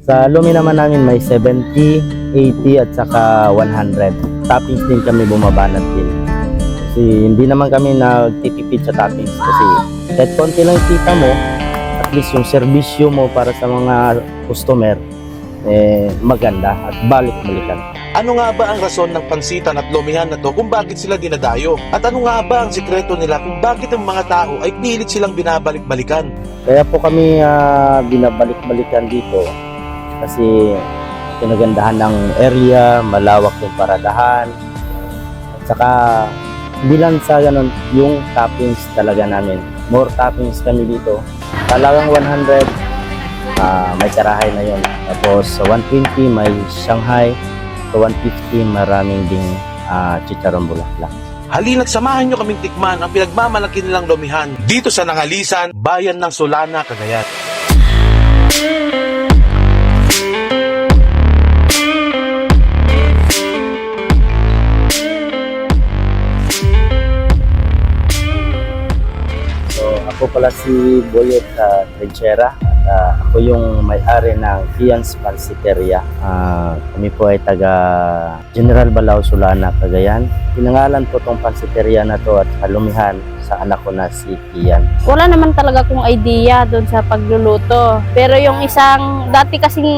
Sa Lumi naman namin may 70, 80 at saka 100. Toppings din kami bumabanat din. Kasi hindi naman kami nagtitipid sa toppings kasi kahit konti lang kita mo, at least yung serbisyo mo para sa mga customer maganda at balik-balikan. Ano nga ba ang rason ng pansitan at lumihan na to kung bakit sila dinadayo? At ano nga ba ang sikreto nila kung bakit ang mga tao ay pilit silang binabalik-balikan? Kaya po kami binabalik-balikan dito kasi pinagandahan ng area, malawak yung paradahan, at saka bilang sa ganun, yung toppings talaga namin. More toppings kami dito. Talagang 100, may karahay na yun. Tapos sa 120 may Shanghai. Sa 150 maraming ding chicharon bulaklak. Halina't samahan nyo kaming tikman ang pinagmamalaki nilang lumihan dito sa Nangalisan, bayan ng Solana, Cagayan. Ako pala si Boyet Trinchera at ako yung may-ari ng Kian's Pansiteria. Kami po ay taga General Balao, Solana, Cagayan. Pinangalan po tong pansiteria na to at halumihan sa anak ko na si Kian. Wala naman talaga akong idea doon sa pagluluto. Pero yung isang, dati kasing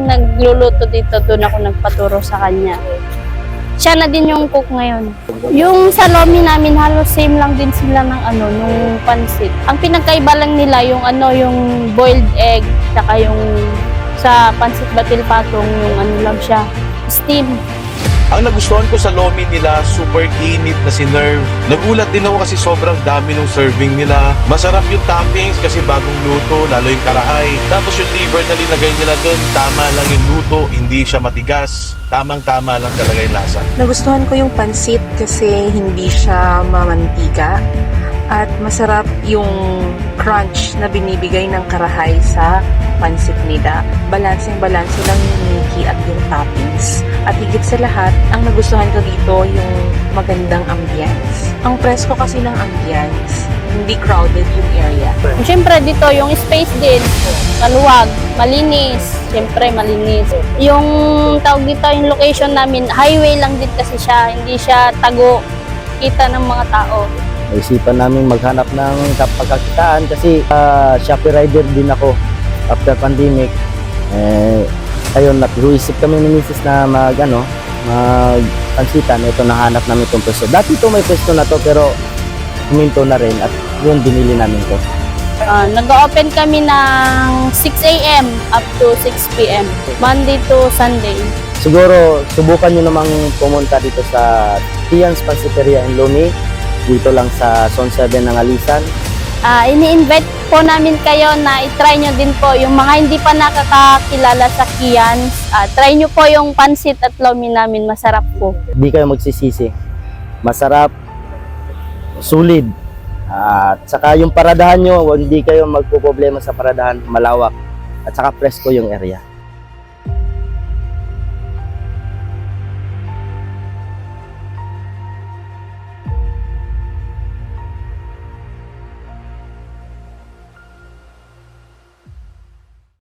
nagluluto dito, doon ako nagpaturo sa kanya. Siya na din yung cook ngayon. Yung sa lomi namin, halos same lang din sila ng nung pansit. Ang pinagkaiba lang nila yung yung boiled egg, saka yung sa pansit batil patong, yung lang siya, steam. Ang nagustuhan ko sa lomi nila, super init na sinerve. Nagulat din ako kasi sobrang dami ng serving nila. Masarap yung toppings kasi bagong luto, lalo yung karahay. Tapos yung liver na linagay nila dun, tama lang yung luto, hindi siya matigas. Tamang-tama lang talaga yung lasa. Nagustuhan ko yung pansit kasi hindi siya mamantika at masarap yung crunch na binibigay ng karahay sa pansit nila. Balanseng-balanse lang yung Mickey at yung toppings. At higit sa lahat, ang nagustuhan ko dito yung magandang ambience. Ang presko kasi ng ambience, hindi crowded yung area. Siyempre dito yung space din, maluwag, malinis. Siyempre malinis. Yung tawag dito, yung location namin, highway lang din kasi siya, hindi siya tago kita ng mga tao. Naisipan namin maghanap ng kapagkakitaan kasi Shopee rider din ako after pandemic. Ayun, nag-iisip kami ni Mrs. na mag-pansitan. Ito, nahanap namin itong pwesto. Dati ito may pwesto na to pero huminto na rin at yun, binili namin to. Nag-open kami ng 6 a.m. up to 6 p.m. Monday to Sunday. Siguro, subukan nyo namang pumunta dito sa Kian's Pansiteria in Lumi. Dito lang sa Zone 7 ng Alisan. Ini-invite po namin kayo na i-try nyo din po yung mga hindi pa nakakakilala sa Kian's. Try nyo po yung pansit at lomi namin, masarap po. Hindi kayo magsisisi. Masarap, sulit. At saka yung paradahan nyo, hindi kayo magpo-problema sa paradahan, malawak. At saka presko yung area.